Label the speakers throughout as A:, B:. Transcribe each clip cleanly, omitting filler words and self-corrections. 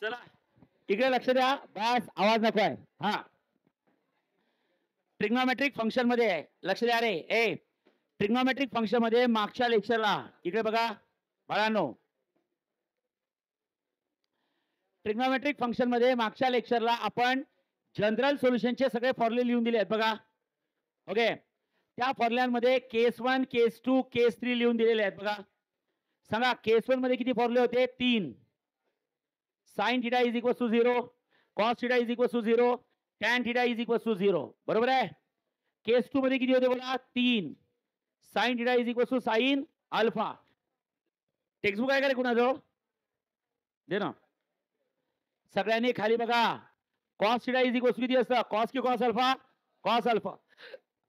A: चला इकडे लक्ष द्या. बस आवाज नको आहे. हा ट्रिग्नोमेट्रिक फंक्शन मध्ये आहे. लक्ष द्या रे. ट्रिग्नोमेट्रिक फंक्शन मध्ये मागच्या लेक्चरला इकडे बघा बाळांनो. ट्रिग्नोमेट्रिक फंक्शन मध्ये मागच्या लेक्चरला आपण जनरल सोल्युशनचे सगळे फॉर्म्युले लिहून दिले आहेत बघा. ओके. त्या फॉर्म्युल्यांमध्ये केस 1 केस 2 केस 3 लिहून दिलेले आहेत बघा. सांगा केस 1 मध्ये किती फॉर्म्युले होते? 3. Sine theta is equal to 0, cos theta is equal to 0, tan theta is equal to 0. बरोबर आहे. केस 2 मध्ये किती होते बोला? 3. Sine theta is equal to sine alpha. Textbook आहे का रे कुणाजवळ? दे ना. सगळ्यांनी खाली बघा. Cos theta is equal to किती असतं? कॉस की कॉस अल्फा? Cos alpha.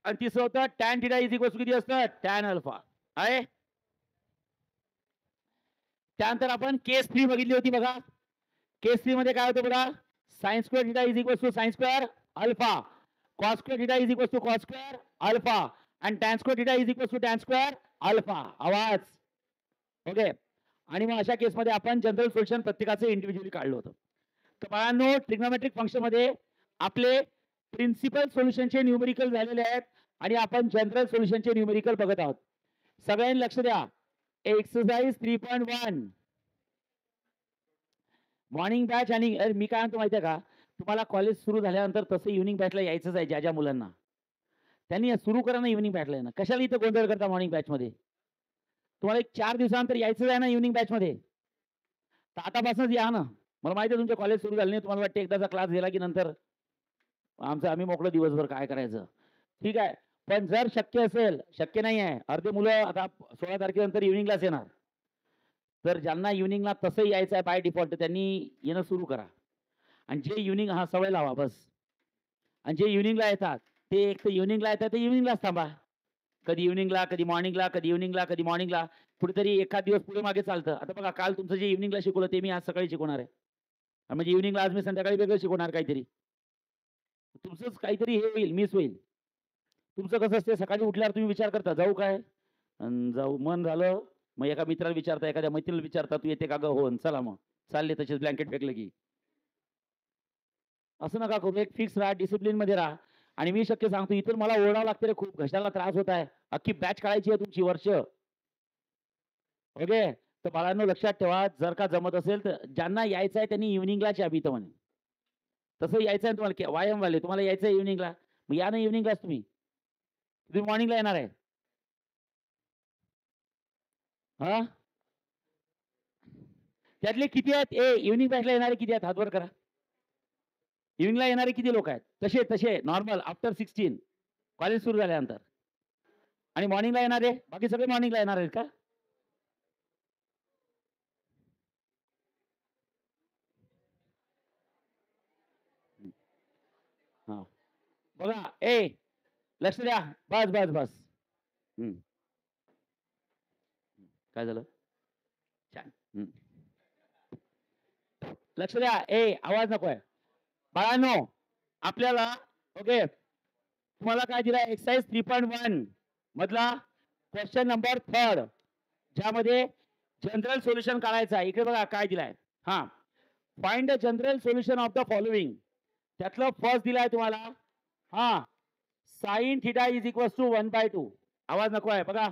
A: आणि तिसरं होतं tan theta is equal to किती असतं? Tan alpha. आहे. त्यानंतर आपण केस 3 बघितली होती बघा. केस 3 मध्ये काय होतं बघा? Sine square theta is equal to sine square alpha, cos square theta is equal to cos square alpha आणि tan square theta is equal to tan square alpha. आवाज. ओके. आणि मग अशा केसमध्ये आपण जनरल सोल्युशन प्रत्येकाचे इंडिव्हिज्युअली काढलं होतं. तर बाळांनो ट्रिग्नोमेट्रिक फंक्शन मध्ये आपले प्रिन्सिपल सोल्युशनचे न्यूमेरिकल झालेले आहेत आणि आपण जनरल सोल्युशनचे न्यूमेरिकल बघत आहोत. सगळ्यांनी लक्ष द्या. Exercise 3.1 morning batch. आणि मी काय म्हणतो माहिती आहे का, तुम्हाला कॉलेज सुरू झाल्यानंतर तसं इव्हिनिंग बॅचला यायचंच आहे. ज्या ज्या मुलांना त्यांनी सुरू करा ना इव्हिनिंग बॅचला ना. कशाला इथं गोंधळ करता मॉर्निंग बॅच मध्ये? तुम्हाला एक 4 दिवसानंतर यायचंच आहे ना इव्हिनिंग बॅच मध्ये. तर आतापासूनच या ना. मला माहिती आहे तुमचे कॉलेज सुरू झाले नाही. तुम्हाला वाटते एकदाचा क्लास गेला की नंतर आम्ही मोकळं दिवसभर काय करायचं. ठीक आहे. पण जर शक्य असेल, शक्य नाही आहे, अर्धे मुलं आता 16 तारखेनंतर इव्हिनिंगलाच येणार. तर ज्यांना इव्हिनिंगला तसं यायचं आहे बाय डिफॉल्ट त्यांनी येणं सुरू करा. आणि जे इव्हिनिंग हा सवय लावा बस. आणि जे इव्हिनिंगला येतात ते एक तर इव्हिनिंगला येतात ते इव्हिनिंगलाच थांबा. कधी इव्हिनिंगला, कधी मॉर्निंगला, कधी इव्हिनिंगला, कधी मॉर्निंगला. कुठेतरी एखाद दिवस पुढे मागे चालतं. आता बघा काल तुमचं जे इव्हिनिंगला शिकवलं ते मी आज सकाळी शिकवणार आहे. म्हणजे इव्हिनिंगला आज मी संध्याकाळी वेगळं शिकवणार काहीतरी. तुमचंच काहीतरी हे होईल, मिस होईल. तुमचं कसं असते सकाळी उठल्यावर तुम्ही विचार करता जाऊ काय? जाऊ मन झालं. मग एका मित्राला विचारता, एखाद्या मैत्रिणीला विचारता तू येते का ग? हो. चला मग चालले तसेच ब्लँकेट फेकलं की. असं नका करू. एक फिक्स राहा, डिसिप्लिन मध्ये राहा. आणि मी शक्य सांगतो इथून मला ओरडावं लागतं रे खूप. घशाला त्रास होत आहे. अख्खी बॅच काढायची आहे तुमची वर्ष. ओके. तर बाळांनो लक्षात ठेवा. जर का जमत असेल तर ज्यांना यायचं आहे त्यांनी इव्हिनिंगलाच या इथं म्हणे. तसं यायचं आहे तुम्हाला वायम वाले तुम्हाला यायचं आहे इव्हिनिंगला. मग या ना इव्हिनिंगलाच तुम्ही. तुम्ही मॉर्निंगला येणार आहे. हा. त्यातले किती आहेत? इव्हिनिंग बॅचला येणारे किती आहेत? हातवर करा. इव्हिनिंगला येणारे किती लोक आहेत? तसे तसे नॉर्मल आफ्टर 16 कॉलेज सुरू झाल्यानंतर. आणि मॉर्निंगला येणारे बाकी सगळे मॉर्निंगला येणार आहेत का? हा. बघा. लक्ष द्या. बस बस बस. काय झालं? छान. लक्ष द्या. आवाज नकोय बाळांनो. आपल्याला ओके तुम्हाला काय दिलाय? एक्सरसाइज 3.1 मधला क्वेश्चन नंबर 3 ज्यामध्ये जनरल सोल्युशन काढायचं आहे. इकडे बघा काय दिलाय. हा. Find the general solution of the following. त्यातलं फर्स्ट दिलाय तुम्हाला. हा. Sine theta is equal to 1/2. आवाज नको आहे बघा.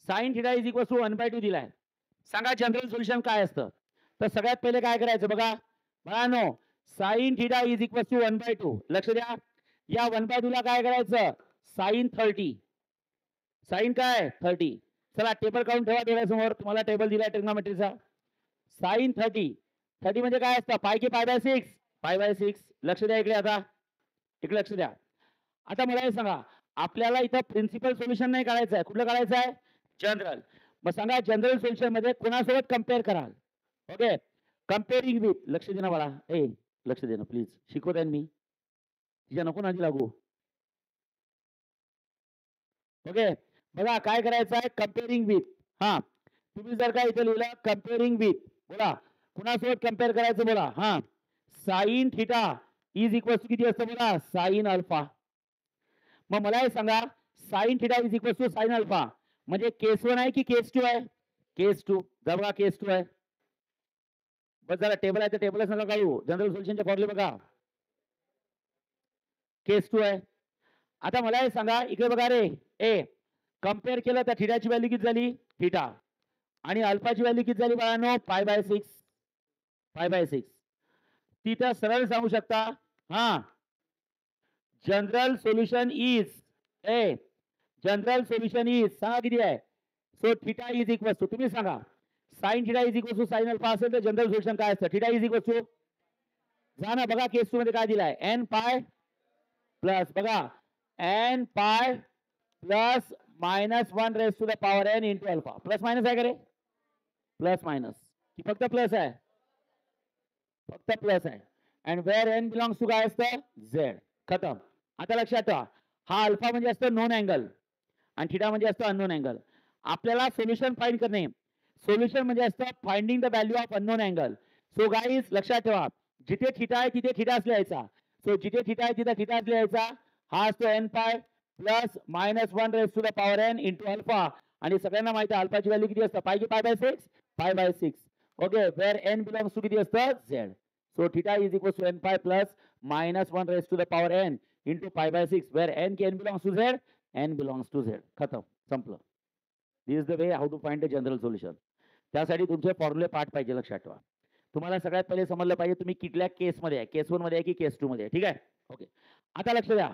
A: Sine theta is equal to 1/2 दिलाय. सांगा जनरल सोल्युशन काय असतं? तर सगळ्यात पहिले काय करायचं बघा बाळांनो. Sine theta is equal to 1/2. लक्ष द्या. या 1/2 ला काय करायचं? साइन 30. साइन काय? 30. चला टेबल काढून ठेवा डोळ्यासमोर. तुम्हाला टेबल दिलाय ट्रिग्नोमेट्रीचा. साइन 30. 30 म्हणजे काय असतं? पाय की π/6? π/6. लक्ष द्या इकडे आता. इकडे लक्ष द्या. आता मला हे सांगा आपल्याला इथं प्रिन्सिपल सोल्युशन नाही काढायचं आहे. कुठलं काढायचं आहे? जनरल. मग सांगा जनरल सोल्युशन मध्ये कोणासोबत कम्पेअर कराल? ओके. Comparing with. लक्ष दे ना बाळा. लक्ष दे ना प्लीज. शिकवत आहे मी. तिच्या नको नादी लागू. ओके. बघा काय करायचं आहे? Comparing with. हा. तुम्ही जर का इथे लिहिलं कम्पेअरिंग विथ. बोला कुणासोबत कम्पेअर करायचं बोला. हा. Sine theta is equal to किती असतं बोला? Sine alpha. मग मला हे सांगा sine theta is equal to sine alpha म्हणजे केस 1 आहे की केस 2 आहे? केस 2. बघा केस 2 आहे. बस जरा टेबल आहे तर टेबलच नका काढू. जनरल सोल्युशनचे फॉर्म्युले बघा. केस 2 आहे. आता मला हे सांगा, इकडे बघा रे. ए कम्पेअर केलं तर थिटाची व्हॅल्यू किती झाली? थिटा. आणि अल्फाची व्हॅल्यू किती झाली बाळांनो? π/6. π/6. तिथं सरळ सांगू शकता. हा, general solution is general solution is सांगा किती आहे? So theta is equal to, तुम्ही सांगा, sine theta is equal to sine alpha असेल तर जनरल सोल्युशन काय असतं? थिटा इज इक्वल टू, जा ना बघा केस 2 मध्ये काय दिलाय? n पाय प्लस बघा n pi plus -1 raise to the power n into alpha. Plus minus आहे का रे? प्लस मायनस की फक्त प्लस आहे? फक्त प्लस आहे. And where n belongs to काय असतं? z. खतम. आता लक्षात ठेवा, हा अल्फा म्हणजे असतं नोन अँगल आणि थिटा म्हणजे असतं अननोन अँगल. आपल्याला सोल्युशन फाइंड करणे. सोल्युशन म्हणजे असतं finding the value of unknown angle. So guys लक्षात ठेवा, जिथे थिटा आहे तिथे थिटाच लिहायचा. सो जिथे थिटा आहे तिथे थिटाच लिहायचा. हा असतो n pi plus -1 raise to the power n into alpha. आणि सगळ्यांना माहिती आहे अल्फाची व्हॅल्यू किती असतं? पाय की π/6? π/6. Okay, where n belongs to किती असतं? z. So theta is equal to n pi plus -1 raise to the power n into π/6, where n belongs to z, n belongs to z. खतम, संपलं. This is the way how to find the general solution. त्यासाठी तुमचे फॉर्म्युले पाठ पाहिजे, लक्षात ठेवा. तुम्हाला सगळ्यात पहिले समजलं पाहिजे तुम्ही कुठल्या केसमध्ये आहे, केस 1 मध्ये आहे की केस 2 मध्ये आहे. ठीक आहे, ओके. आता लक्ष द्या.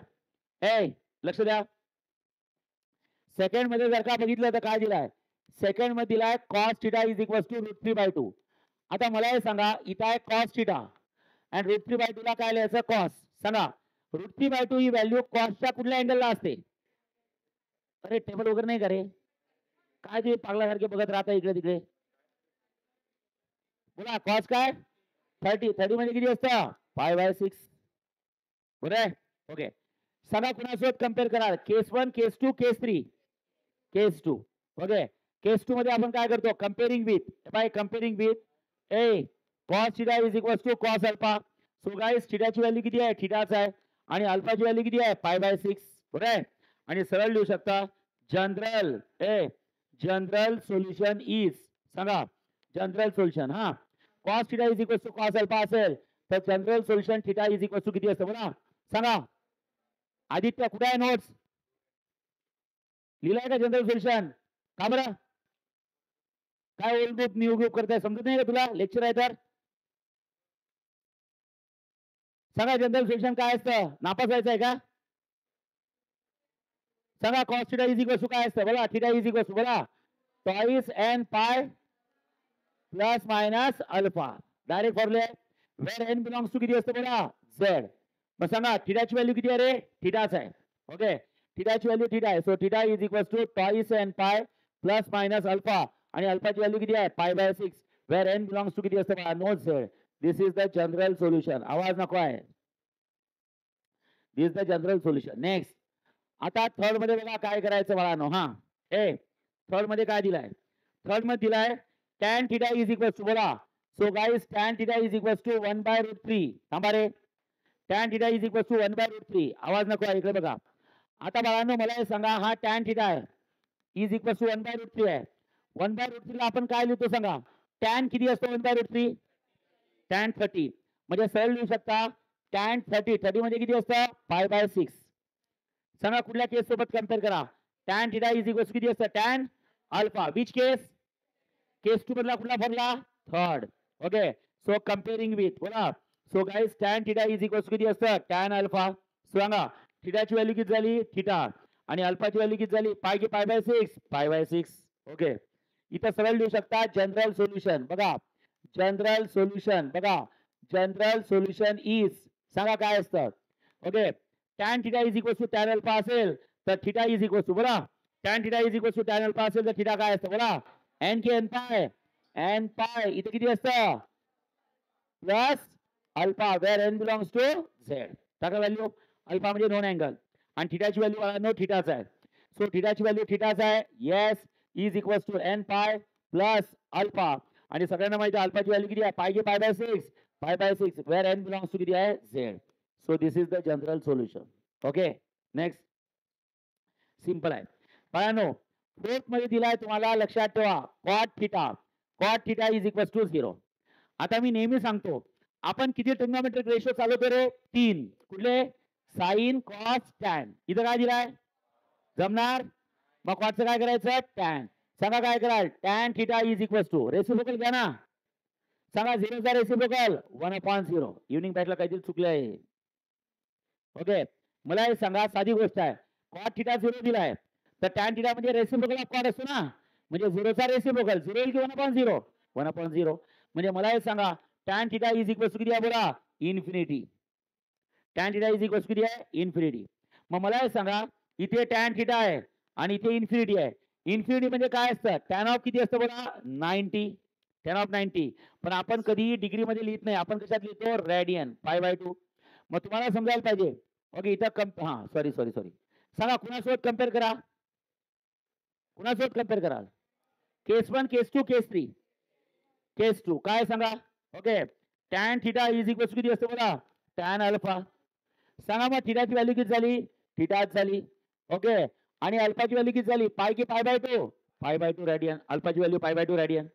A: लक्ष द्या. सेकंड मध्ये जर का बघितलं तर काय दिलाय? सेकंड मध्ये दिलाय cos θ इज इक्वल टू √3/2. आता मला हे सांगा, इथं आहे cos θ आणि √3/2 ला काय लिहायचं? cos. सांगा, √3/2 ही व्हॅल्यू कॉसच्या कुठल्या अँगलला असते? अरे टेबल वगैरे नाही का रे? काय ते पागलासारखे बघत राहता इकडे तिकडे? बोला, कॉस काय? 30 म्हणजे किती असतं? π/6. बरोबर आहे? ओके. सांगा कुणासोबत कम्पेअर करा? केस 1, केस 2, केस 3. केस 2. ओके. केस 2 मध्ये आपण काय करतो? Comparing with. By comparing with cos θ is equal to cos alpha. So guys थिटाची व्हॅल्यू किती आहे? थिटाच आहे. आणि अल्फाची व्हॅल्यू किती आहे? π/6. बरोबर आहे? आणि सरळ लिहू शकता जनरल जनरल सोल्युशन इज, सांगा जनरल सोल्युशन. हा, cos θ is equal to cos alpha असेल तर general solution theta is equal to किती असतं? बघा सांगा. आदित्य कुठे आहे? नोट्स लिहिलाय का जनरल सोल्युशन? का बरं? काय ओल्ड ग्रुप न्यू ग्रुप करताय? समजत नाही का तुला? लेक्चर आहे तर सांगा जनरल सोल्युशन काय असतं? नापास व्हायचं आहे का? सांगा cos θ इज इक्वल टू काय असतं? बघा θ इज इक्वल टू बघा twice n pi plus minus alpha. Direct formula आहे. वेअर n बिलॉंग्स टू किती असतं? बघा z. मग सांगा थिटाची व्हॅल्यू किती आहे रे? थिटाच आहे. ओके, थिटाची व्हॅल्यू थिटा आहे. So theta is equal to twice n pi plus minus alpha. आणि अल्फाची व्हॅल्यू किती आहे? π/6. वेअर n बिलॉंग्स टू किती असतं? बघा no z. This is the general solution. आवाज नको आहे. This is the general solution. Next, आता थर्ड मध्ये बघा काय करायचं बाळांनो. हा, थर्ड मध्ये काय दिलाय? थर्ड मध्ये दिलाय tan θ इज इक्वल टू, बघा so guys tan θ is equal to 1/√3. थांबा रे. tan θ is equal to 1/√3. आवाज नको आहे, इकडे बघा. आता बाळांनो मला हे सांगा, हा tan θ आहे इज इक्वल टू 1/√3 आहे. 1/√3 ला आपण काय लिहितो सांगा? tan किती असतो 1/√3? tan 30. म्हणजे सरळ लिहू शकता tan 30 म्हणजे किती असतं? π/6. सांगा कुठल्या केस सोबत कम्पेअर करा? tan θ इज इक्वल टू किती असतं? tan alpha. Which case? Case 2 मधला कुठला formula? Third. Okay, so comparing with, बोला. So guys tan θ is equal to किती असतं? tan alpha. सांगा थिटाची व्हॅल्यू किती झाली? थिटा. आणि अल्फाची व्हॅल्यू किती झाली? पाय की π/6? π/6. ओके, इथं सरळ लिहू शकता जनरल सोल्युशन. बघा जनरल सोल्युशन, बघा जनरल सोल्युशन इज, सांगा काय असतं? Okay, tan θ is equal to tan alpha असेल तर थिटा इज इक्वल टू, बघा tan θ is equal to tan alpha असेल तर थिटा काय असतं? बघा n की n पाय. n पाय इथे किती असतं? Plus alpha. Where n belongs to z. टाका व्हॅल्यू. अल्फा म्हणजे नॉन अँगल आणि थिटाची व्हॅल्यू नो थिटाच आहे. सो थिटाची व्हॅल्यू थिटाच आहे. Yes, is equal to n pi plus alpha. आणि सगळ्यांना माहिती आहे अल्फाची व्हॅल्यू किती आहे? पाय की π/6? π/6. वेअर n बिलॉंग्स टू किती आहे? z. So this is the general solution. Okay, next. Simple आहे बाळांनो. फोर्थ मध्ये दिलाय तुम्हाला, लक्षात ठेवा cot θ. cot θ is equal to 0. आता मी नेहमी सांगतो, आपण किती ट्रिग्नोमेट्रिक रेशो चालवतो रे? 3. कुठले? Sine, cos, tan. इथं काय दिलाय? जमणार? मग कॉसचं काय करायचं? टॅन. सांगा काय कराल? Tan theta is equal to reciprocal घ्या ना. सांगा 0 चा रेसिप्रोकल 1/0. इव्हनिंग बॅचला काहीतरी चुकलं आहे. ओके, मला हे सांगा, साधी गोष्ट आहे. कॉट थिटा 0 दिलाय, तर टॅन थिटा म्हणजे रेसिप्रोकल ऑफ कॉट असतो ना, म्हणजे 0 चा रेसिप्रोकल 0 येईल की 1/0? 1/0. म्हणजे मला हे सांगा, tan theta is equal to किती आहे बोला? Infinity. Tan theta is equal to किती आहे? इन्फिनिटी. मग मला हे सांगा, इथे टॅन थिटा आहे आणि इथे इन्फिनिटी आहे. इन्फिनिटी म्हणजे काय असतं? टॅन ऑफ किती असतं बोला? 90. Tan of 90. पण आपण कधीही डिग्री मध्ये लिहित नाही, आपण कशात लिहितो? रेडियन, π/2. मग तुम्हाला समजायला पाहिजे. ओके, इथं सॉरी सांगा कुणासोबत कम्पेअर करा? कुणासोबत कम्पेअर कराल? केस 1, केस 2, केस 3. केस 2 काय सांगा? Okay, tan theta is equal to किती असतं बघा? Tan alpha. सांगा मग थिटाची व्हॅल्यू किती झाली? थिटाच झाली. ओके, आणि अल्फाची व्हॅल्यू किती झाली? पाय की π/2? π/2 रेडियन. अल्फाची व्हॅल्यू π/2 रेडियन.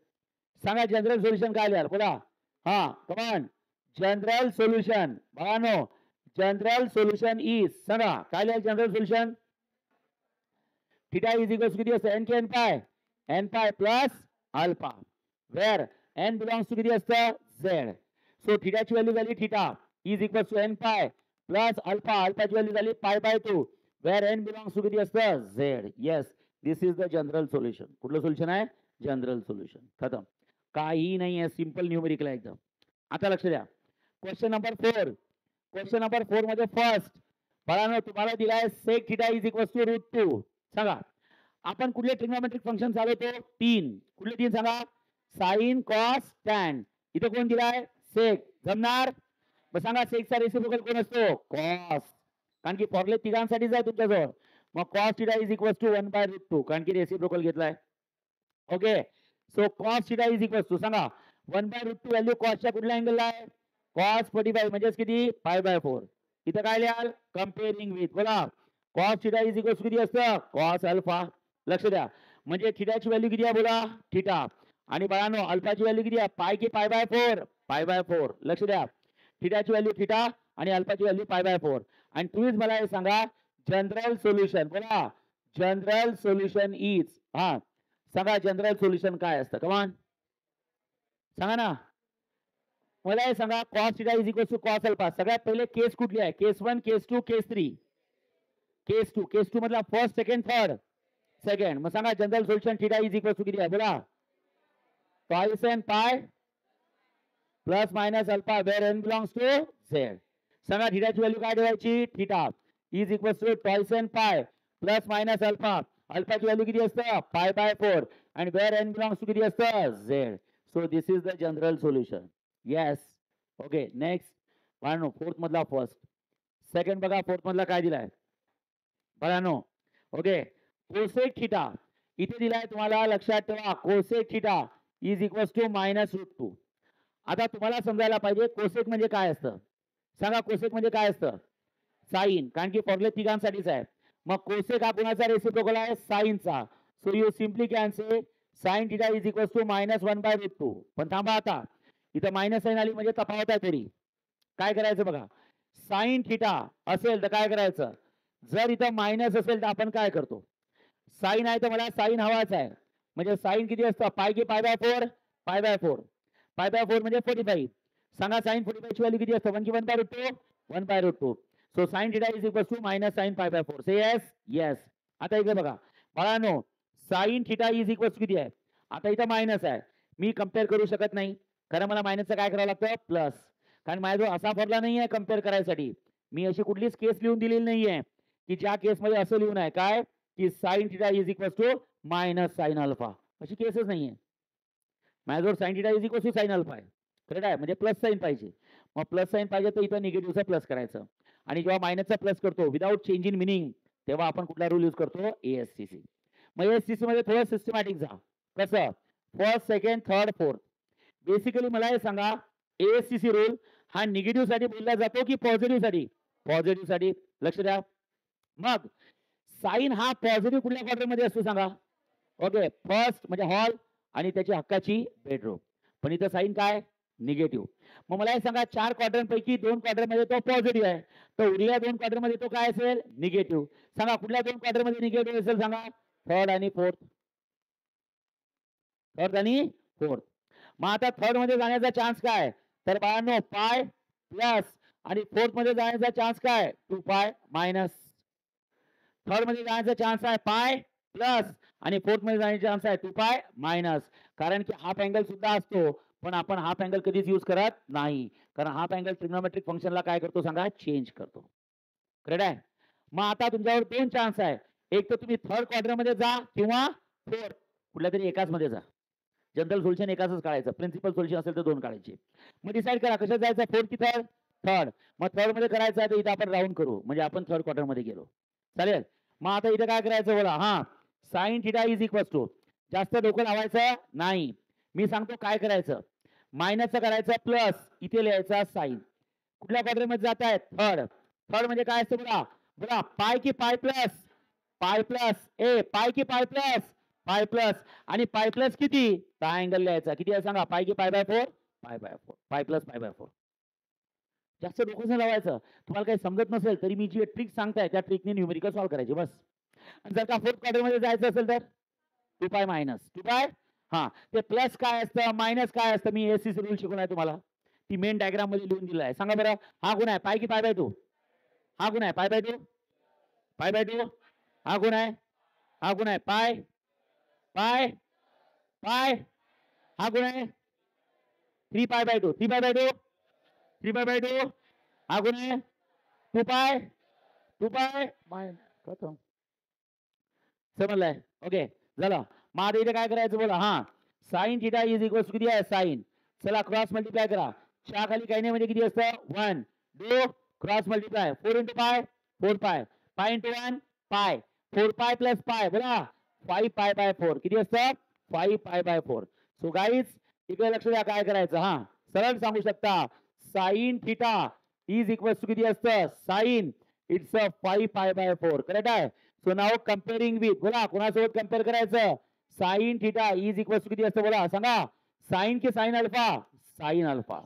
A: सांगा जनरल सोल्युशन काय लिहाल बोला? हा कमान, जनरल सोल्युशन. बघा, जनरल सोल्युशन इज, सांगा काय लिहाल general solution? Theta is equal किती असतं? एन के n pi? N pi plus alpha, where N belongs to किती असतं? झेड. सो थिटाची व्हॅल्यू झाली theta is equal to n pi plus alpha. अल्फाची व्हॅल्यू झाली π/2, वेअर एन बिलॉंग्स टू किती असतं? Z. Yes, this is the general solution. कुठलं solution आहे? General solution. खतम. काही नाही आहे, सिंपल न्यूमेरिकल आहे एकदम. आता लक्ष द्या. Question number 4. क्वेश्चन नंबर 4 मध्ये फर्स्ट बघा, तुम्हाला दिलाय sec theta is equal to √2. सांगा आपण कुठले ट्रिग्नोमेट्रिक फंक्शन चालवतो? 3. कुठले 3 सांगा? Sine, cos, tan. इथे कोण दिलाय? सेक. जमणार? मग सांगा सेकचा रेसिप्रोकल कोण असतो? कॉस. कारण की फॉर्म्युले तिघांसाठीच आहे तुमच्याजवळ. मग cos theta is equal to 1/√2, कारण की रेसिप्रोकल घेतलाय. Okay, so cos theta is equal to, सांगा 1/√2 व्हॅल्यू कॉसच्या कुठल्या अँगलला आहे? कॉस 45 म्हणजे किती? π/4. इथं काय लिहाल? Comparing with. बोला, cos theta is equal to किती असतं? Cos alpha. लक्ष द्या, म्हणजे थिटाची व्हॅल्यू किती आहे बोला? थिटा. आणि बघा, अल्फाची व्हॅल्यू किती आहे? पाय की π/4? π/4. लक्ष द्या, थिटाची व्हॅल्यू थिटा आणि अल्फाची व्हॅल्यू π/4. आणि तुम्हीच मला हे सांगा, जनरल सोल्युशन. बोला, जनरल सोल्युशन इज, सांगा जनरल सोल्युशन काय असतं? कमान सांगा ना. मला हे सांगा, cos theta is equal to cos alpha. सगळ्यात पहिले केस कुठली आहे? केस 1, केस 2, केस 3. केस 2. केस 2 मधला फर्स्ट, सेकंड, थर्ड? सेकंड. मग सांगा general solution theta is equal to किती आहे बोला? Twice N pi plus minus alpha, where N belongs to Z. सांगा थिटाची व्हॅल्यू काय ठेवायची? Theta is equal to twice N pi plus minus alpha. अल्फाची व्हॅल्यू किती असतं? π/4. आणि वेअर एन बिलॉंग्स टू किती असतं? Z. So this is the general solution. Yes. Okay, next. Fourth मधला फर्स्ट. सेकंड बघा, फोर्थ मधला काय दिलाय? बघा, ओके, कोसेक थिटा इथे दिलाय तुम्हाला. लक्षात ठेवा, cosec theta is equal to -√2. आता तुम्हाला समजायला पाहिजे कोसेक म्हणजे काय असतं. सांगा कोसेक म्हणजे काय असतं? साइन, कारण की फॉर्म्युले तिघांसाठीच आहे. मग कोसेक हा कोणाचा रेसिप्रोकल आहे? साइनचा. So you simply can say sine theta is equal to -1/√2. पण थांबा, आता इथं मायनस साइन आली म्हणजे तफावत आहे थोडी. काय करायचं बघा, साइन थिटा असेल तर काय करायचं? जर इथं मायनस असेल तर आपण काय करतो? साइन आहे तर मला साइन हवाच आहे, म्हणजे साइन किती असतं? पाय की π/4? π/4. π/4 म्हणजे 45. सांगा साइन 45 ची व्हॅल्यू किती असतं? 1 की 1/√2? 1/√2. So sine theta is equal to minus sine π/4. Say yes? Yes. आता इकडे बघा बाळांनो, sine theta is equal to किती आहे? आता इथं मायनस आहे, मी कम्पेअर करू शकत नाही. खरं मला मायनसचं काय करावं लागतं? प्लस. कारण माझ्याजवळ असा फॉर्म्युला नाही आहे कम्पेअर करायसाठी. मी अशी कुठलीच केस लिहून दिलेली नाहीये की ज्या केसमध्ये असं लिहून आहे काय, की sine theta is equal to minus sine alpha. अशी केसच नाहीये. माझ्याजवळ sine theta is equal to sine alpha आहे. करेक्ट आहे, म्हणजे प्लस साइन पाहिजे. मग प्लस साइन पाहिजे तर इथं निगेटिव्हचा प्लस करायचं. आणि जेव्हा मायनसचा प्लस करतो विदाउट चेंज इन मिनिंग, तेव्हा आपण कुठला रूल यूज करतो? ASCC. मग ASCC मध्ये थोडं सिस्टमॅटिक जा. कसं? First, second, third, fourth. Basically मला हे सांगा, ASCC रूल हा निगेटिव्ह साठी बोलला जातो की पॉझिटिव्ह साठी? पॉझिटिव्ह साठी. लक्ष द्या. मग साइन हा पॉझिटिव्ह कुठल्या क्वाड्रंट मध्ये असतो सांगा? ओके, फर्स्ट म्हणजे हॉल आणि त्याची हक्काची बेडरूम. पण इथं साइन काय? निगेटिव्ह. मग मला हे सांगा, 4 क्वाड्रंटपैकी 2 क्वाड्रंटमध्ये तो पॉझिटिव्ह आहे, तर उरलेल्या 2 क्वाड्रंटमध्ये तो काय असेल? निगेटिव्ह. सांगा कुठल्या 2 क्वाड्रंटमध्ये निगेटिव्ह असेल सांगा? थर्ड आणि फोर्थ. थर्ड आणि फोर्थ. मग आता थर्ड मध्ये जाण्याचा चान्स काय? तर बाळांनो पाय प्लस आणि फोर्थ मध्ये जाण्याचा चान्स काय? 2 पाय मायनस. थर्ड मध्ये जाण्याचा चान्स आहे पाय प्लस आणि फोर्थ मध्ये जाण्याचा चान्स आहे 2 पाय मायनस. कारण की हाफ अँगल सुद्धा असतो, पण आपण हाफ अँगल कधीच यूज करत नाही, कारण हाफ अँगल ट्रिग्नोमेट्रिक फंक्शनला काय करतो सांगा? चेंज करतो. करेक्ट आहे. मग आता तुमच्यावर 2 चान्स आहे. एक तर तुम्ही थर्ड क्वाड्रंट मध्ये जा किंवा फोर्थ, कुठल्या तरी एकाच मध्ये जा. जनरल सोल्युशन एकाच काढायचं, प्रिन्सिपल सोल्युशन असेल तर 2 काढायचे. मग डिसाईड करा कशात जायचं, फोर्थ की थर्ड? थर्ड. मग थर्ड मध्ये करायचं आहे तर इथं आपण राऊंड करू, म्हणजे आपण थर्ड क्वार्टर मध्ये गेलो. चालेल. मग आता इथं काय करायचं बोला. हा, sine theta is equal to, जास्त डोकं लावायचं नाही, मी सांगतो काय करायचं. मायनसचं करायचं प्लस, इथे लिहायचा साइन. कुठल्या क्वार्टर मध्ये जात आहेत? थर्ड. थर्ड म्हणजे काय असतं बोला? बोला पाय की पाय प्लस? पाय प्लस. पाय की पाय प्लस? पाय प्लस. आणि पाय प्लस किती? ट्रायंगल लिहायचा. किती आहे सांगा? पाय की पाय बाय 4? पाय बाय 4. पाय प्लस पाय बाय 4. जास्त डोकं लावायचं. तुम्हाला काही समजत नसेल तरी मी जी ट्रिक सांगताय त्या ट्रिकने न्यूमेरिकल सॉल्व्ह करायचे बस. आणि जर का फोर्थ क्वाड्रंट मध्ये जायचं असेल तर 2 पाय मायनस 2 पाय. हा, ते प्लस काय असतं मायनस काय असतं मी एससीसी रूल शिकवलाय तुम्हाला, ती मेन डायग्राम मध्ये लिहून दिलाय. सांगा बरं, हा गुण आहे पाय की पाय बाय 2? हा गुण आहे पाय बाय 2. Pi by 2. हा गुण आहे, हा गुण आहे पाय पाय पाय. हा गुण आहे 3 pi by 2. 3 pi by 2. 3 pi by 2. हा गुण आहे 2 पाय 2 पाय माय. समजलंय? ओके झालं. मग आता इथे काय करायचं बोला. हा, sine theta is equal to किती आहे? साइन. चला क्रॉस मल्टिप्लाय करा. 4 खाली काही नाही म्हणजे किती असतं? 1 2 क्रॉस मल्टिप्लाय 4 इंटू पाय 4 पाय. पाय इंटू 1 पाय. 4 पाय प्लस पाय बोला 5 पाय बाय 4. किती असतं? 5 पाय बाय 4. सो गाईज इकडे लक्ष द्या काय करायचं. हा, सरळ सांगू शकता sine theta is equal to किती असतं? Sine it's 5 pi by 4. Correct आहे. सो नाव कम्पेअरिंग विथ बोला, कोणासोबत कम्पेअर करायचं? Sine theta is equal to किती असतं बोला सांगा? साइन की sine alpha? Sine alpha.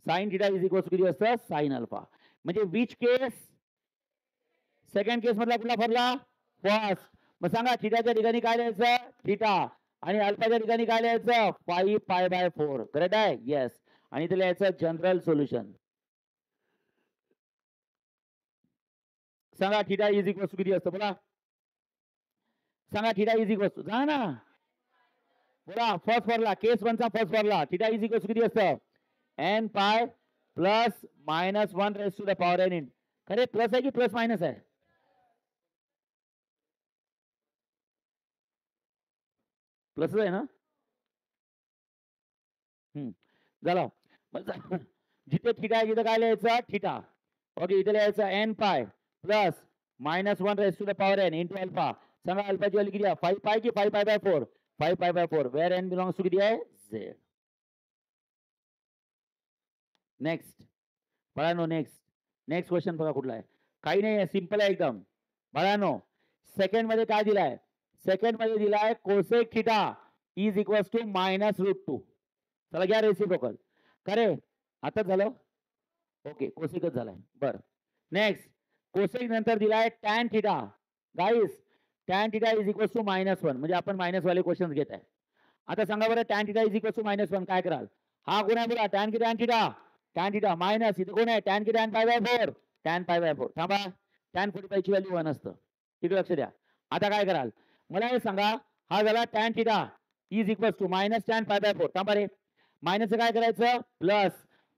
A: Sine theta is equal to किती असतं? Sine alpha. म्हणजे विच केस? सेकंड केस मधला कुठला फरला? फर्स्ट. मग सांगा थिटाच्या ठिकाणी काय लिहायचं? थिटा. आणि अल्फाच्या ठिकाणी काय लिहायचं? 5 पाय बाय 4. करेक्ट आहे? येस. आणि इथे लिहायचं जनरल सोल्युशन. सांगा थिटा इज इक्वल टू किती असतं बोला? सांगा थिटा इज इक्वल टू, जा ना बोला. फर्स्ट फॉर्मुला केस 1 चा first formula theta is equal to किती असतं? n pi plus minus 1 raise to the power n. खरे प्लस आहे की प्लस मायनस आहे? प्लसच आहे ना? झालं. जिथे थिटा आहे तिथे काय लिहायचं? थिटा. ओके, इथे लिहायचं n pi plus minus 1 raise to the power n into alpha. सांगा अल्फाची व्हॅल्यू किती आहे? 5 पाय की 5 pi by 4? 5 pi by 4. Where n belongs to किती आहे? z. नेक्स्ट बाळांनो, नेक्स्ट नेक्स्ट क्वेश्चन बघा कुठला आहे. काही नाही आहे, सिंपल आहे एकदम. बाळांनो सेकंड मध्ये काय दिलाय? सेकंड मध्ये दिलाय cosec theta is equal to minus √2. चला घ्या रेसिप्रोकल. खरे आता झालं? ओके, कोसेकच झालाय. बरं, नेक्स्ट कोसेक नंतर दिलाय tan theta. Guys tan theta is equal to -1, म्हणजे आपण मायनस वाले क्वेश्चन घेत आहे. आता सांगा बरं tan theta is equal to -1 काय कराल? हा गुण आहे बघा टॅन की टॅन थिटा. टॅन थिटा मायनस इथे कोण आहे? टॅन की tan pi by 4. Tan pi by 4. थांबा, टॅन 45 ची व्हॅल्यू 1 असतं. इकडे लक्ष द्या. आता काय कराल मला हे सांगा. हा झाला tan theta is equal to minus tan pi by 4. थांबा रे, मायनसचं काय करायचं? प्लस.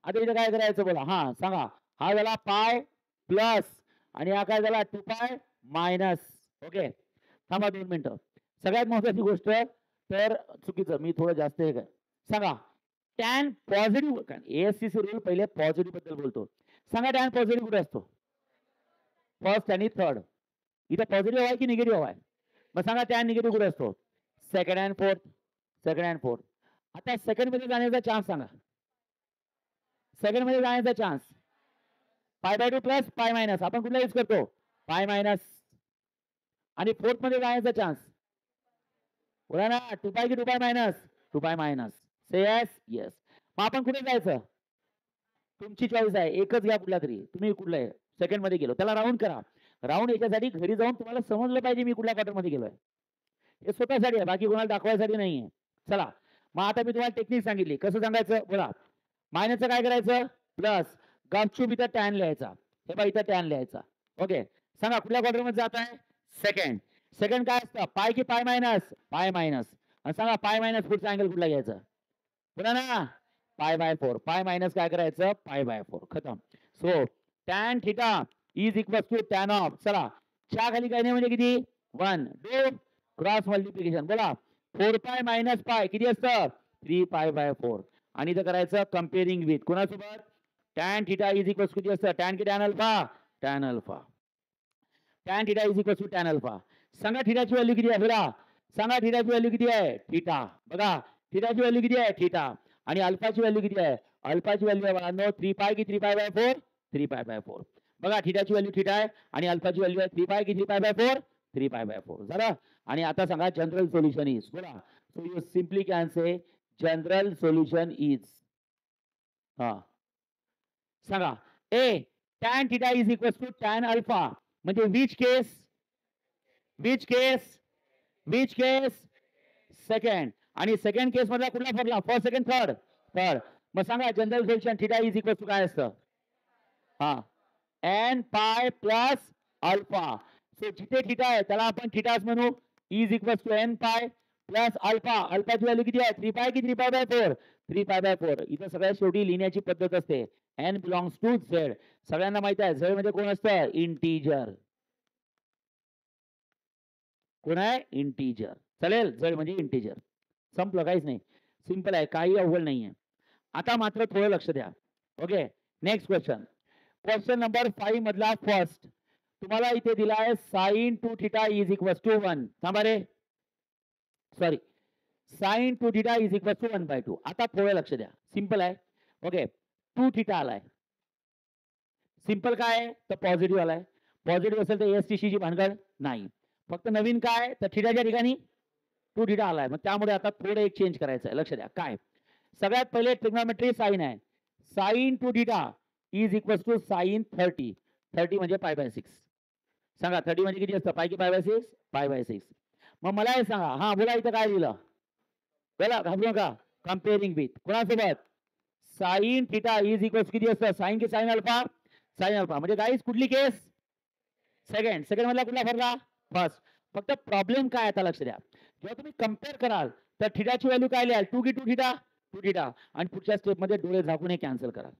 A: आता इथे काय करायचं बोला? हा सांगा. हा झाला पाय प्लस आणि हा काय झाला 2 पाय मायनस. ओके, थांबा 2 मिनिटं. सगळ्यात महत्वाची गोष्ट तर चुकीचं, मी थोडं जास्त हे सांगा. टॅन पॉझिटिव्ह एएससीसी रूल पहिले पॉझिटिव्ह बद्दल बोलतो. सांगा टॅन पॉझिटिव्ह कुठे असतो? फर्स्ट आणि थर्ड. इथं पॉझिटिव्ह आहे की निगेटिव्ह आहे? मग सांगा टॅन निगेटिव्ह कुठे असतो? Second and fourth. Second and fourth. आता सेकंड मध्ये जाण्याचा चान्स सांगा. सेकंड मध्ये जाण्याचा चान्स पाय बाय 2 प्लस पाय मायनस. आपण कुठला यूज करतो? Pi minus. आणि फोर्थ मध्ये जाण्याचा चान्स बोला ना, 2 पाय की 2 पाय मायनस? 2 pi minus. से यस. येस. मग आपण कुठे जायचं? तुमची चॉईस आहे, एकच घ्या कुठला तरी. तुम्ही कुठला आहे? सेकंड मध्ये गेलो, त्याला राऊंड करा. राऊंड याच्यासाठी घरी जाऊन तुम्हाला समजलं पाहिजे मी कुठल्या क्वार्टर मध्ये गेलोय. हे स्वतःसाठी आहे, बाकी कोणाला दाखवायसाठी नाहीये. चला, मग आता मी तुम्हाला टेक्निक सांगितली, कसं सांगायचं बोला. मायनसचं काय करायचं? प्लस. गपचूप इथं टॅन लिहायचा. हे बघा इथं टॅन लिहायचा. ओके, सांगा कुठल्या क्वार्टर मध्ये जात आहे? सेकंड. सेकंड काय असतं? पाय की पाय मायनस? Pi minus. आणि सांगा पाय मायनस पुढचा अँगल कुठला घ्यायचा? पुन्हा ना, पाय बाय 4. पाय मायनस काय करायचं? पाय बाय 4. खतम. So tan theta is equal to tan of. चला, च्या खाली काय नाही म्हणजे किती? 1. Do cross multiplication. बोला, 4 पाय मायनस पाय किती असतं? 3 पाय बाय 4. आणि इथं करायचं कम्पेअरिंग विथ कोणासोबत? टॅन थिटा इज इक्वल किती असतं? टॅन की tan alpha? Tan alpha. Tan theta is equal to tan alpha. सांगा थिटाची व्हॅल्यू किती आहे? बघा, सांगा थिटाची व्हॅल्यू किती आहे? थिटा. बघा, थिटाची व्हॅल्यू किती आहे? थिटा. आणि अल्फाची व्हॅल्यू किती आहे? अल्फाची व्हॅल्यू आहे बघा, 3 पाय की 3 पाय बाय 4? 3 pi by 4. बघा, थिटाची व्हॅल्यू थिटा आहे आणि अल्फाची व्हॅल्यू आहे 3 पाय की 3 पाय बाय 4? 3 pi by 4. झालं. आणि आता सांगा जनरल सोल्युशन इज. बोला, so you simply can say general solution is. हा, सांगा. ए, tan theta is equal to tan alpha. म्हणजे which case? Which case? Which case? Second. आणि सेकंड केस मधला कुठला formula? First, second, third? Third. मग सांगा general solution theta is equal to काय असतं? हा, n pi plus alpha. So जिथे थिटा आहे त्याला आपण थिटाच म्हणू. Is equal to n pi plus alpha. अल्फाची व्हॅल्यू किती आहे? 3 पाय की 3 पाय बाय 4? 3 pi by 4. इथं सगळ्यात शेवटी लिहिण्याची पद्धत असते. N belongs to z. सगळ्यांना माहिती आहे झेड म्हणजे कोण असतं? इंटीजर. कोण आहे? इंटीजर. चालेल, झेड म्हणजे इंटीजर. संपलं, काहीच नाही. सिंपल आहे, काही अवघड नाहीये. आता मात्र थोडं लक्ष द्या. Okay, next question. Question number 5 मधला फर्स्ट तुम्हाला इथे दिला आहे sine two theta is equal to 1. थांबा रे, sorry, sine two theta is equal to 1/2. आता थोडं लक्ष द्या, सिंपल आहे. ओके, 2 थिटा आलाय. सिंपल काय आहे? तर पॉझिटिव्ह आलाय. पॉझिटिव्ह असेल तर एसटीसी ची भानगड नाही. फक्त नवीन काय? तर थिटाच्या ठिकाणी 2 थिटा आलाय. मग त्यामुळे आता थोडं एक चेंज करायचं आहे. लक्ष द्या काय. सगळ्यात पहिले ट्रिग्नोमेट्री साइन आहे. Sine two theta is equal to sine 30. 30 म्हणजे पाय बाय 6. सांगा 30 म्हणजे किती असतं? पाय की पाय बाय 6? Pi by 6. मग मला हे सांगा, हा बोला इथं काय लिहिलं? बोला, घाबरू नका. कम्पेअरिंग विथ कोणासोबत? साइन थिटा इज इक्वल किती असतं? साइन की साइन अल्फा? Sine alpha. म्हणजे गाईस कुठली केस? सेकंड. सेकंड मधला कुठला फरला? फर्स्ट. फक्त प्रॉब्लेम काय आता लक्ष द्या. जेव्हा तुम्ही कम्पेअर कराल तर थिटाची व्हॅल्यू काय लिहाल? 2 की 2 थिटा? 2 थिटा. आणि पुढच्या स्टेप मध्ये डोळे झाकून हे कॅन्सल कराल.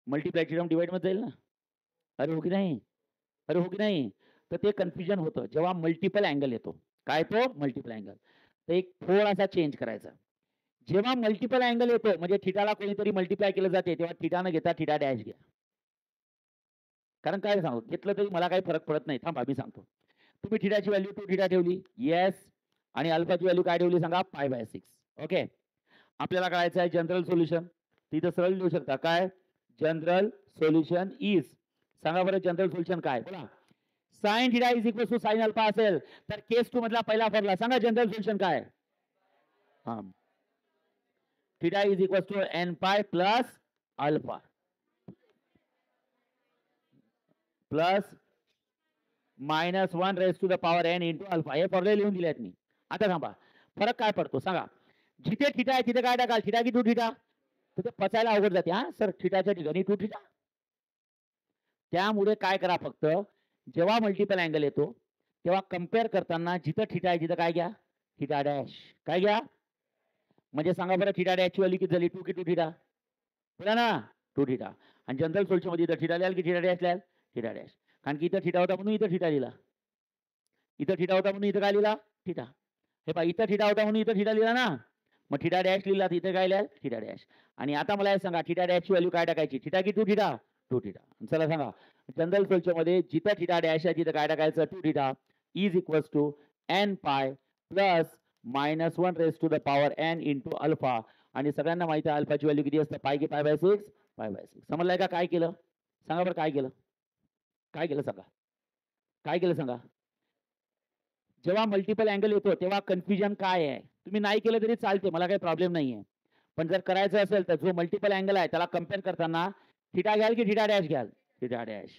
A: मल्टिप्लाय टर्म डिवाइड मध्ये जाईल ना? अरे हो की नाही? अरे हो की नाही? तर ते कन्फ्युजन होतं जेव्हा मल्टिपल अँगल येतो. काय तो? Multiple angle. तर एक थोडासा चेंज करायचा. जेव्हा मल्टिपल अँगल येतो म्हणजे थिटाला कोणीतरी मल्टिप्लाय केलं जाते तेव्हा थिटा न घेता थिटा डॅश घ्या. कारण काय सांगू, घेतलं तरी मला काही फरक पडत नाही. थांबा मी सांगतो. तुम्ही थिटाची व्हॅल्यू 2 थिटा ठेवली. येस. आणि अल्फाची व्हॅल्यू काय ठेवली सांगा? Pi by 6. ओके, आपल्याला करायचं आहे जनरल सोल्युशन. तिथं सरळ लिहू शकता काय? General solution is. सांगा बरं जनरल सोल्युशन काय? बोला, sine theta is equal to sine alpha असेल तर केस 2 मधला पहिला फॉर्म्युला सांगा. जनरल सोल्युशन काय? हा, theta is equal to n pi plus alpha plus -1 raise to the power n into alpha. हे फॉर्म्युले लिहून दिलेत मी. आता थांबा, फरक काय पडतो सांगा. जिथे थिटा आहे तिथे काय टाकाल? थिटा की 2 थिटा? तिथे पचायला अवघड जाते. हा सर, थिटाच्या ठिकाणी 2 थिटा. त्यामुळे काय करा, फक्त जेव्हा मल्टिपल अँगल येतो तेव्हा कम्पेअर करताना जिथं थिटा आहे तिथं काय घ्या? Theta dash. काय घ्या? म्हणजे सांगा बरं, थिटा डॅशची व्हॅल्यू किती झाली? 2 की 2 थिटा? बोला ना, 2 थिटा. आणि जनरल सोल्युशन मध्ये इथं थिटा लिहाल की थिटा डॅश लिहाल? Theta dash. कारण की इथं थिटा होता म्हणून इथं थिटा लिहिला. इथं थिटा होता म्हणून इथं काय लिहिला? थिटा. हे पहा, इथं थिटा होता म्हणून इथं थिटा लिहिला ना. मग थिटा डॅश लिहिला तर इथं काय लिहाल? Theta dash. आणि आता मला हे सांगा, थिटा डॅशची व्हॅल्यू काय टाकायची? थिटा की 2 थिटा? 2 थिटा. चला सांगा, जनरल सोल्युशन मध्ये जिथं थिटा डॅश आहे तिथं काय टाकायचं? 2 theta is equal to n pi plus -1 raise to the power n into alpha. आणि सगळ्यांना माहिती आहे अल्फाची व्हॅल्यू किती असते? पाय की पाय बाय 6? Pi by 6. समजलंय का काय केलं? सांगा बरं काय केलं? काय केलं सांगा? काय केलं सांगा? जेव्हा मल्टिपल अँगल येतो तेव्हा कन्फ्युजन काय आहे? तुम्ही नाही केलं तरी चालते, मला काही प्रॉब्लेम नाहीये. पण जर करायचं असेल तर जो मल्टिपल अँगल आहे त्याला कम्पेअर करताना थिटा घ्याल की थिटा डॅश घ्याल? Theta dash.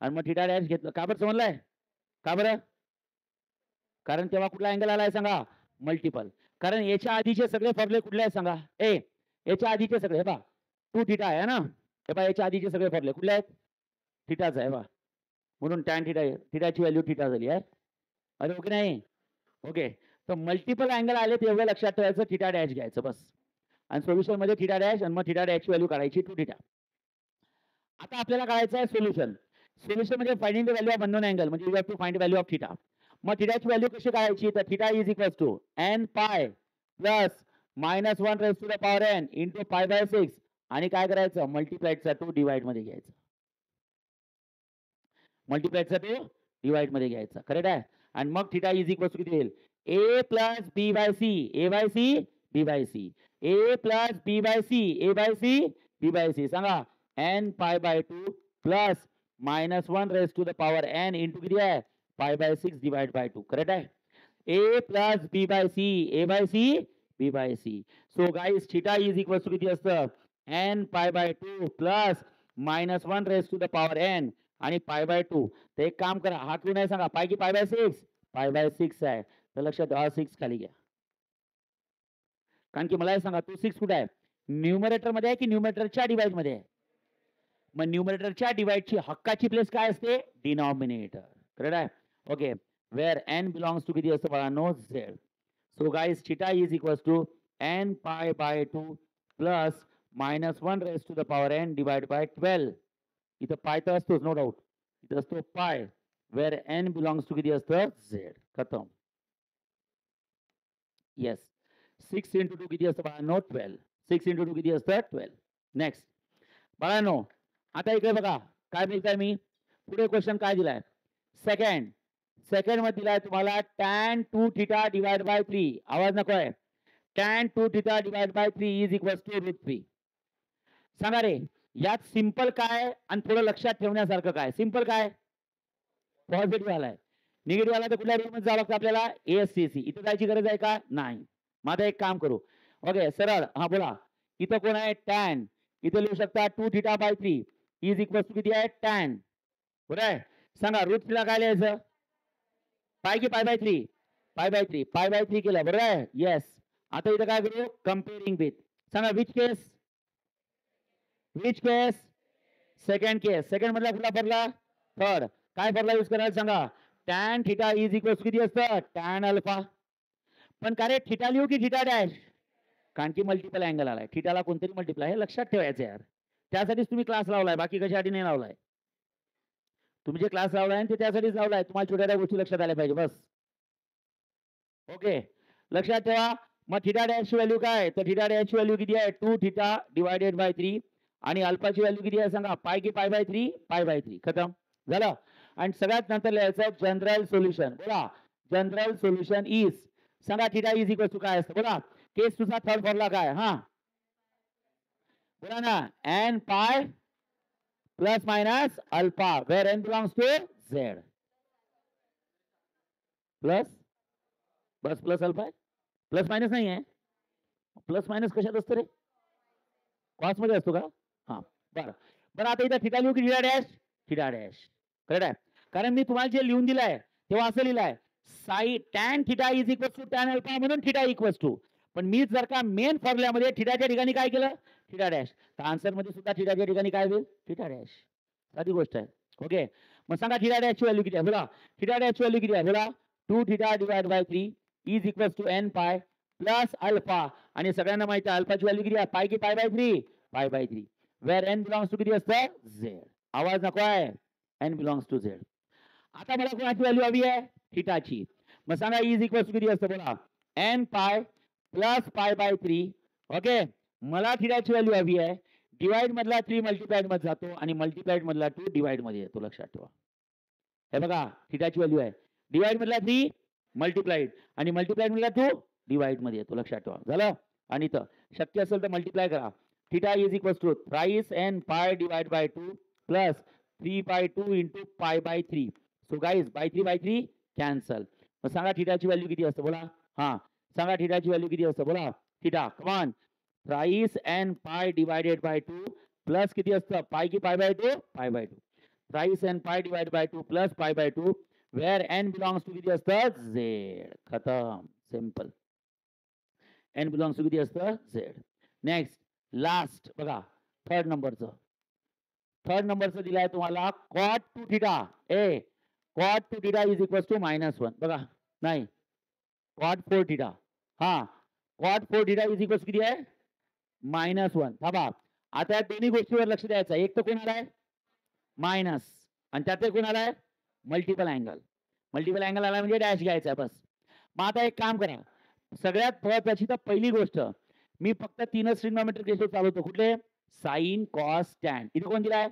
A: आणि मग थिटा डॅश घेतलं का बरं समजलंय? का बरं? कारण तेव्हा कुठला अँगल आलाय सांगा? मल्टिपल. कारण याच्या आधीचे सगळे फॉर्म्युले कुठले आहेत सांगा? याच्या आधीचे सगळे हे पहा 2 थिटा आहे ना? हे पहा याच्या आधीचे सगळे फॉर्म्युले कुठले आहेत? थिटाच आहे पहा. म्हणून टॅन थिटा थिटाची व्हॅल्यू थिटा झाली आहे. अरे ओके नाही? ओके. तर मल्टिपल अँगल आले तेवढं लक्षात ठेवायचं थिटा डॅश घ्यायचं बस. आणि सोल्युशन मध्ये थिटा डॅश आणि मग थिटा डॅशची व्हॅल्यू काढायची 2 थिटा. आता आपल्याला काढायचं आहे सोल्युशन. सोल्युशन म्हणजे finding the value of unknown angle म्हणजे you have to find the value of theta. मग थिटाची व्हॅल्यू कशी काढायची? तर theta is equal to n pi plus -1 raise to the power n into π/6 आणि काय करायचं? मल्टिप्लायचा 2 डिवाइड मध्ये घ्यायचं. मल्टिप्लायचा 2 डिवाइड मध्ये घ्यायचा. करेक्ट आहे? आणि मग थिटा इज इक्वल टू किती येईल? a plus b/c a/c b/c a plus b/c a/c b/c सांगा n π/2 plus -1 raise to the power n into किती आहे? π/6 डिवाइड बाय 2. करेक्ट आहे? a plus b/c a/c b/c. So guys theta is equal to किती असतं? n π/2 plus -1 raise to the power n आणि π/2. तर एक काम करा, हा 2 नाही सांगा पाय की π/6? π/6 आहे. तर लक्षात ठेवा 6 खाली घ्या. कारण की मला हे सांगा तो 6 कुठे आहे? न्यूमरेटर मध्ये आहे की न्यूमरेटरच्या डिवाइड मध्ये आहे? मग न्यूमरेटरच्या डिवाइडची हक्काची प्लेस काय असते? डिनॉमिनेटर. करेक्ट आहे? Okay. Where n belongs to किती असतं बाळांनो? z. So guys theta is equal to n π/2 plus -1 raise to the power n divide by 12. इथं पाय तर असतोच नो डाऊट. इथं असतो पाय. वेअर n बिलॉंग्स टू किती असतं? z. खतम. येस. 6 इंटू 2 किती असतं बाळांनो? 12. 6 इंटू 2 किती असतं? 12. नेक्स्ट बाळांनो आता इकडे बघा काय बोलताय मी. पुढे क्वेश्चन काय दिलाय? सेकंड मध्ये दिलाय तुम्हाला tan 2 थिटा डिवाइड बाय 3. आवाज नको आहे. tan 2 theta divide by 3 is equal to √3. सांगा रे यात सिंपल काय आणि थोडं लक्षात ठेवण्यासारखं काय? सिंपल काय? पॉझिटिव्ह आलाय. निगेटिव्ह आला तर कुठल्या रूम मध्ये जावं लागतं आपल्याला? ASCC. इथं जायची गरज आहे का? नाही. मग आता एक काम करू. ओके सरळ हा बोला. इथं कोण आहे? टॅन. इथे लिहू शकता 2 theta by 3 is equal to किती आहे? टॅन. बरोबर आहे? सांगा √3 ला काय लिहायचं? पाय की π/3? π/3. π/3 केलं बरोबर आहे? येस. आता इथं काय करू? Comparing with. सांगा which case? Which case? Second case. Second मधला कुठला फॉर्म्युला? थर्ड. काय फॉर्म्युला यूज करायला सांगा? Tan theta is equal to किती असतं? Tan alpha. पण का रे थिटा लिहू की थिटा डॅश? कारण की मल्टिपल अँगल आलाय. थिटाला कोणतरी मल्टिप्लाय हे लक्षात ठेवायचं यार. त्यासाठीच तुम्ही क्लास लावलाय, बाकी कशासाठी नाही लावलाय. तुम्ही जे क्लास लावलाय ते त्यासाठीच लावलाय. तुम्हाला छोट्या गोष्टी लक्षात आल्या पाहिजे बस. ओके लक्षात ठेवा. मग थिटा डॅशची व्हॅल्यू काय? तर थिटा डॅशची व्हॅल्यू किती आहे? 2 थिटा डिवायडेड बाय 3 आणि अल्फाची व्हॅल्यू किती आहे सांगा? पाय की π/3? π/3. खतम झालं. आणि सगळ्यात नंतर लिहायचं जनरल सोल्युशन. बोला जनरल सोल्युशन इज सांगा थिटा इज इक्वल टू काय असतं? बोला केस तुझा थर्ड फॉर्म्युला काय? हा बोला ना. n pi plus minus alpha where n belongs to z. Plus बस प्लस अल्फा प्लस मायनस नाही आहे. प्लस मायनस कशात असतं रे? कॉस मध्ये असतो का? हा बरं बरं. आता इथं थिटा लिहू की theta dash? Theta dash. Correct आहे? कारण मी तुम्हाला जे लिहून दिलंय तेव्हा असं लिहिलंय साई tan theta is equal to tan alpha म्हणून थिटा इक्वल टू. पण मी जर का मेन फॉर्म्युल्यामध्ये थिटाच्या ठिकाणी काय केलं? Theta dash. तर आन्सर मध्ये सुद्धा थिटाच्या ठिकाणी काय होईल? Theta dash. साधी गोष्ट आहे. ओके मग सांगा थिटा डॅशची व्हॅल्यू किती आहे? बोला थिटा डॅशची व्हॅल्यू किती आहे? बोला 2 theta divide by 3 is equal to n pi plus alpha. आणि सगळ्यांना माहिती आहे अल्फाची व्हॅल्यू किती आहे? पाय की π/3? π/3. वेअर n बिलॉंग्स टू किती असतं? z. आवाज नको आहे. n belongs to z. आता मला कोणाची व्हॅल्यू हवी आहे? थिटाची. मग सांगा इज इक्वल टू किती असतं? बोला n पाय प्लस π/3. ओके मला थिटाची व्हॅल्यू हवी आहे. डिवाइड मधला 3 मल्टिप्लाइड मध्ये जातो आणि मल्टिप्लाइड मधला 2 डिवाइड मध्ये येतो. लक्षात ठेवा. हे बघा थिटाची व्हॅल्यू आहे. डिवाइड मधला 3 मल्टिप्लाइड आणि मल्टिप्लाइड मधला 2 डिवाइड मध्ये येतो. लक्षात ठेवा. झालं. आणि इथं शक्य असेल तर मल्टिप्लाय करा. Theta is equal to thrice n pi divide by 2 plus 3/2 into π/3. So guys by 3/3 cancel. मग सांगा थिटाची व्हॅल्यू किती असतं? बोला हा सांगा थिटाची व्हॅल्यू किती असतं? बोला थिटा कमान thrice n pi divided by 2 plus किती असतं पाय की pi by 2 pi by 2 thrice n pi divided by 2 plus pi by 2 where N belongs to किती असतं झेड खतम सिंपल एन बिलॉंग्स टू किती असतं झेड नेक्स्ट लास्ट बघा third नंबरचं दिलाय तुम्हाला कॉट टू थिटा ए cot two theta is equal to -1 बघा नाही कॉट 4 थिटा हा कॉट 4 थिटा इज इक्वल किती आहे -1 थांबा आता या दोन्ही गोष्टीवर लक्ष द्यायचं एक तर कोणाला आहे मायनस आणि त्यात कोणाला आहे मल्टिपल अँगल आला म्हणजे डॅश घ्यायचा आहे बस मग आता एक काम करा सगळ्यात महत्वाची तर पहिली गोष्ट मी फक्त 3च ट्रिग्नोमेट्रिक रेशो चालवतो कुठले साइन कॉस टॅन इथे कोण दिलाय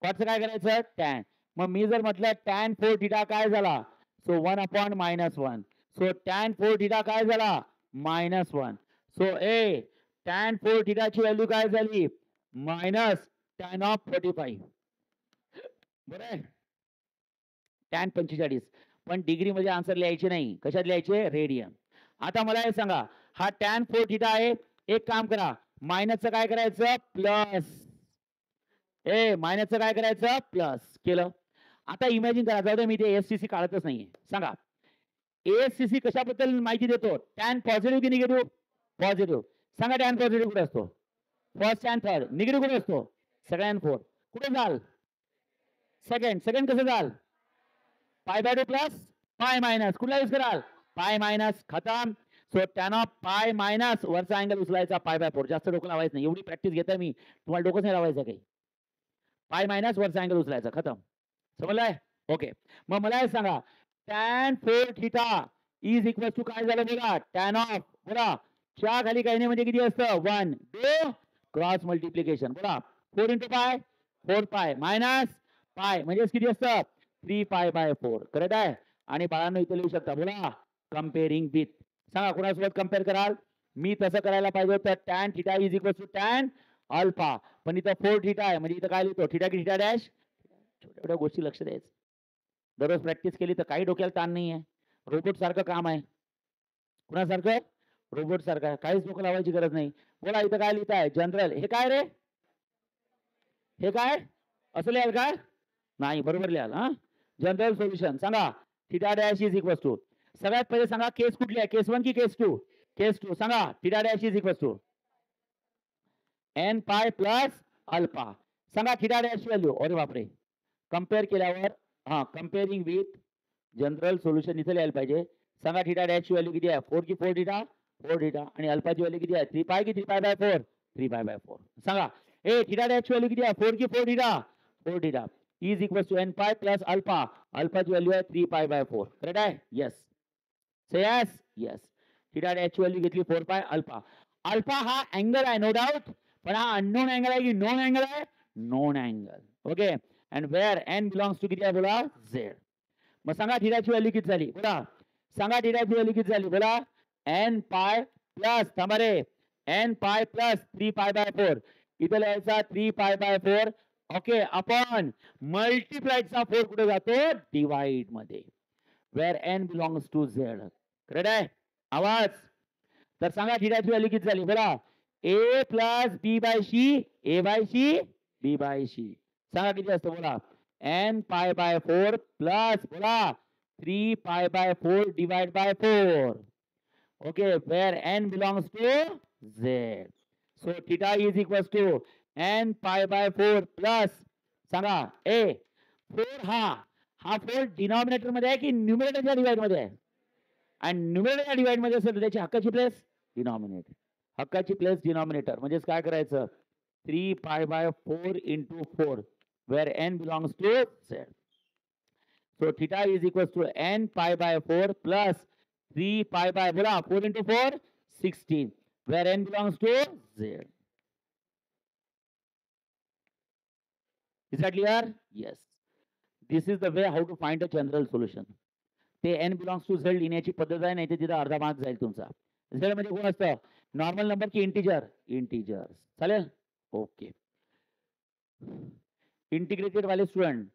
A: कॉटचं काय करायचं टॅन मग मी जर म्हटलं टॅन 4 थिटा काय झाला सो 1/-1 सो टॅन 4 थिटा काय झाला -1 सो ए टॅन 4 थिटाची व्हॅल्यू काय झाली -tan ऑफ 45 बरं आहे टॅन 45 पण डिग्री मध्ये आन्सर लिहायचे नाही कशात लिहायचे रेडियन आता मला हे सांगा हा टॅन 4 थिटा आहे एक काम करा मायनसचं काय करायचं प्लस मायनसचं काय करायचं प्लस केलं आता इमॅजिन करा जाऊ दे मी ते एससीसी काढतच नाहीये सांगा एससीसी कशाबद्दल माहिती देतो टॅन पॉझिटिव्ह की निगेटिव्ह पॉझिटिव्ह सांगा टॅन पॉझिटिव्ह कुठे असतो फर्स्ट अँड थर्ड निगेटिव्ह कुठे असतो सेकंड फोर्थ कुठे जाल सेकंड कसं जाल pi by 2 plus pi minus कुठला यूज कराल पाय मायनस खतम so tan of pi minus वरचा अँगल उचलायचा पाय बाय 4 जास्त डोकं लावायचं नाही एवढी प्रॅक्टिस घेताय मी तुम्हाला डोकंच नाही लावायचं काही पाय मायनस वरचा अँगल उचलायचा खतम समजलाय ओके मग मला हे सांगा tan 4 theta is equal to काय झालं बघा टॅन ऑफ बघा च्या खाली काही नाही म्हणजे किती असतं 1 2 क्रॉस मल्टिप्लिकेशन बघा 4 into pi 4 pi minus pi म्हणजे किती असतं 3 पाय बाय 4 करेक्ट आहे आणि बाळांनो इथे लिहू शकता बोला कम्पेअरिंग विथ सांगा कोणासोबत कम्पेअर कराल मी तसं करायला पाहिजे होतं tan theta is equal to tan alpha पण इथं 4 थिटा आहे म्हणजे इथं काय लिहितो थिटा की थिटा डॅश छोट्या गोष्टी लक्ष द्यायचं दररोज प्रॅक्टिस केली तर काही डोक्याला ताण नाही आहे रोबोट सारखं काम आहे कुणासारखं रोबोट सारखं काहीच डोकं लावायची गरज नाही बोला इथं काय लिहित आहे जनरल हे काय रे हे काय असं लिहाल काय नाही बरोबर लिहाल हा जनरल सोल्युशन सांगा theta dash is equal to सगळ्यात पहिले सांगा केस कुठली आहे केस 1 की केस 2 केस 2 सांगा theta dash is equal to n pi plus alpha सांगा थिटा डॅश व्हॅल्यू अरे बापरे कम्पेअर केल्यावर हा कम्पेअरिंग विथ जनरल सोल्युशन इथे लिहायला पाहिजे सांगा थिटा डॅश व्हॅल्यू किती आहे 4 की 4 थिटा 4 थिटा आणि अल्फाची व्हॅल्यू किती आहे 3 पाय की 3 पाय बाय 4 3 पाय बाय 4 सांगा ए थिटा डॅश व्हॅल्यू किती आहे 4 की 4 theta 4 theta is equal to n pi plus alpha अल्फाची व्हॅल्यू आहे 3 पाय बाय 4 करेक्ट आहे yes say yes yes theta dash value घेतली 4 पाय अल्फा हा अँगल आहे नो डाऊट पण हा अननोन अँगल आहे की नोन अँगल आहे known angle okay and where N belongs to किती आहे बोला झेड मग सांगा थिटाची व्हॅल्यू किती झाली बोला सांगा थिटाची व्हॅल्यू किती झाली बोला एन पाय प्लस थांबा रे N pi plus 3 pi by 4 इथे लिहायचा 3 पाय बाय 4 ओके आपण मल्टिप्लायचा 4 कुठे जातो डिवाइड मध्ये where N belongs to z correct आहे आवाज तर सांगा थिटाची व्हॅल्यू किती झाली बोला a plus b by c a by c b by c सांगा किती असतं बोला एन पाय बाय 4 प्लस बोला 3 pi by 4 divide by 4 okay where n belongs to z so theta is equals to n pi by 4 plus सांगा a 4 हा 4 denominator मध्ये आहे की न्यूमरेटरच्या डिवाइड मध्ये आहे आणि न्यूमरेटरच्या डिवाइड मध्ये असेल तर त्याची हक्काची प्लेस डिनॉमिनेटर हक्काची प्लेस डिनॉमिनेटर म्हणजे काय करायचं 3 pi by 4 into 4 where n belongs to z so theta is equals to n pi by 4 plus 3 pi by बोला 4 into 4 16 where n belongs to z is that clear yes this is the way how to find a general solution ते n belongs to z लिहिण्याची पद्धत आहे नाही तर तिथे अर्धा mark जाईल तुमचा z म्हणजे कोण असतं नॉर्मल नंबर की इंटिजर चालेल ओके इंटिग्रेटेड वाले स्टुडंट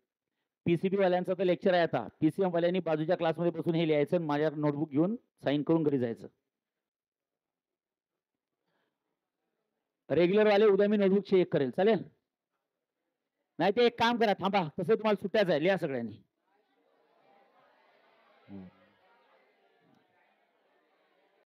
A: पीसीबी वाल्यांचा तर लेक्चर आहे आता पीसीएम वाल्यांनी बाजूच्या क्लासमध्ये बसून हे लिहायचं माझ्या नोटबुक घेऊन साइन करून घरी जायचं रेग्युलर वाले उद्या मी नोटबुक चेक करेल, चालेल? नाही ते एक काम करा, थांबा, तसं तुम्हाला सुट्ट्याच आहे, लिहा सगळ्यांनी. हं.